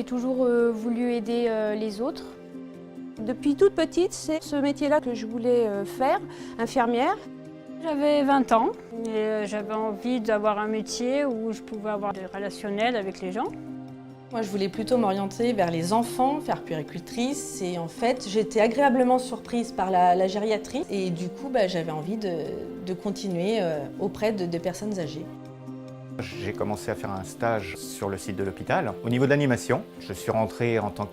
J'ai toujours voulu aider les autres. Depuis toute petite, c'est ce métier-là que je voulais faire, infirmière. J'avais 20 ans et j'avais envie d'avoir un métier où je pouvais avoir des relationnels avec les gens. Moi, je voulais plutôt m'orienter vers les enfants, faire puéricultrice. Et en fait, j'étais agréablement surprise par la gériatrie. Et du coup, j'avais envie de continuer auprès de personnes âgées. J'ai commencé à faire un stage sur le site de l'hôpital. Au niveau de l'animation, je suis rentré en tant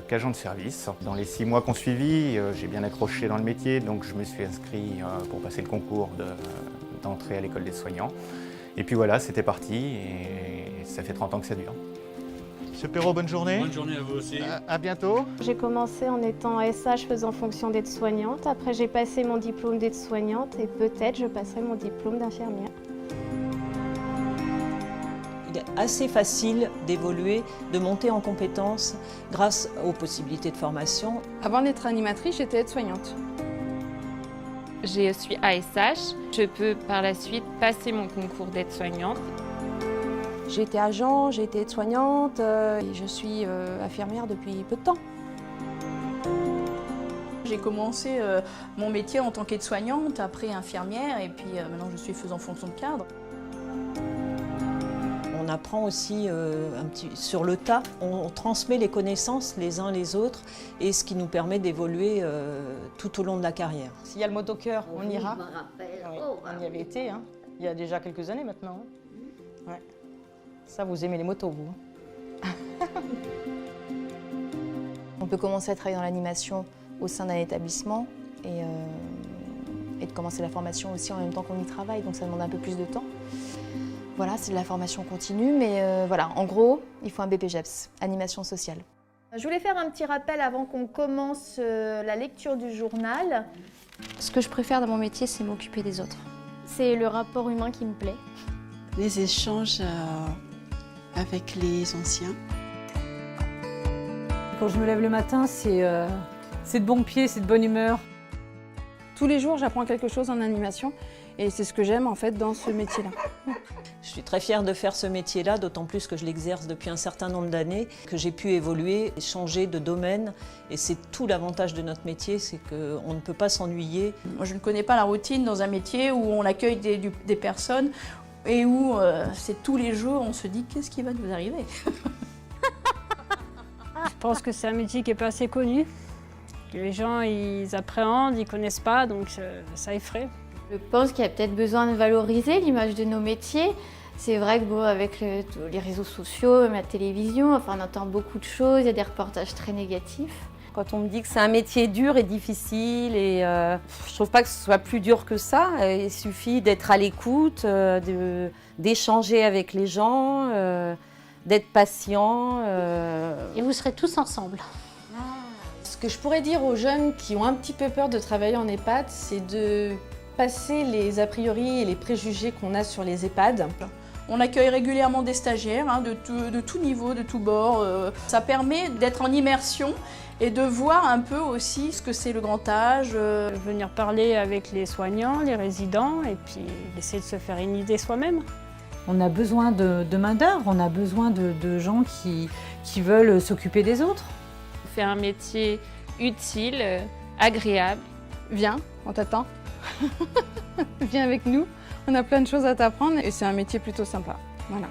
qu'agent de service. Dans les 6 mois qu'on suivit, j'ai bien accroché dans le métier, donc je me suis inscrit pour passer le concours d'entrée à l'école des soignants. Et puis voilà, c'était parti et ça fait 30 ans que ça dure. Monsieur Perrault, bonne journée. Bonne journée à vous aussi. À bientôt. J'ai commencé en étant SH faisant fonction d'aide-soignante. Après, j'ai passé mon diplôme d'aide-soignante et peut-être je passerai mon diplôme d'infirmière. Il est assez facile d'évoluer, de monter en compétences grâce aux possibilités de formation. Avant d'être animatrice, j'étais aide-soignante. Je suis ASH. Je peux par la suite passer mon concours d'aide-soignante. J'ai été agent, j'ai été aide-soignante et je suis infirmière depuis peu de temps. J'ai commencé mon métier en tant qu'aide-soignante, après infirmière et puis maintenant je suis faisant fonction de cadre. On apprend aussi sur le tas, on transmet les connaissances les uns les autres et ce qui nous permet d'évoluer tout au long de la carrière. S'il y a le motocœur, on ira. Je me rappelle. Oui, Oh, on y avait été, il y a déjà quelques années maintenant. Ouais. Ça, vous aimez les motos, vous. On peut commencer à travailler dans l'animation au sein d'un établissement et de commencer la formation aussi en même temps qu'on y travaille, donc ça demande un peu plus de temps. Voilà, c'est de la formation continue, mais voilà, en gros, il faut un BPJEPS, animation sociale. Je voulais faire un petit rappel avant qu'on commence la lecture du journal. Ce que je préfère dans mon métier, c'est m'occuper des autres. C'est le rapport humain qui me plaît. Les échanges avec les anciens. Quand je me lève le matin, c'est de bon pied, c'est de bonne humeur. Tous les jours, j'apprends quelque chose en animation et c'est ce que j'aime en fait dans ce métier-là. Je suis très fière de faire ce métier-là, d'autant plus que je l'exerce depuis un certain nombre d'années, que j'ai pu évoluer, changer de domaine. Et c'est tout l'avantage de notre métier, c'est qu'on ne peut pas s'ennuyer. Moi, je ne connais pas la routine dans un métier où on accueille des personnes et où c'est tous les jours, on se dit qu'est-ce qui va nous arriver. Je pense que c'est un métier qui n'est pas assez connu. Les gens, ils appréhendent, ils ne connaissent pas, donc ça effraie. Je pense qu'il y a peut-être besoin de valoriser l'image de nos métiers. C'est vrai que bon, avec les réseaux sociaux, la télévision, enfin, on entend beaucoup de choses, il y a des reportages très négatifs. Quand on me dit que c'est un métier dur et difficile, et je trouve pas que ce soit plus dur que ça. Il suffit d'être à l'écoute, d'échanger avec les gens, d'être patient. Et vous serez tous ensemble. Ce que je pourrais dire aux jeunes qui ont un petit peu peur de travailler en EHPAD, c'est de passer les a priori et les préjugés qu'on a sur les EHPAD. On accueille régulièrement des stagiaires de tout niveau, de tout bord. Ça permet d'être en immersion et de voir un peu aussi ce que c'est le grand âge. Venir parler avec les soignants, les résidents et puis essayer de se faire une idée soi-même. On a besoin de main-d'œuvre, on a besoin de gens qui veulent s'occuper des autres. Faire un métier utile, agréable. Viens, on t'attend. Viens avec nous, on a plein de choses à t'apprendre et c'est un métier plutôt sympa. Voilà.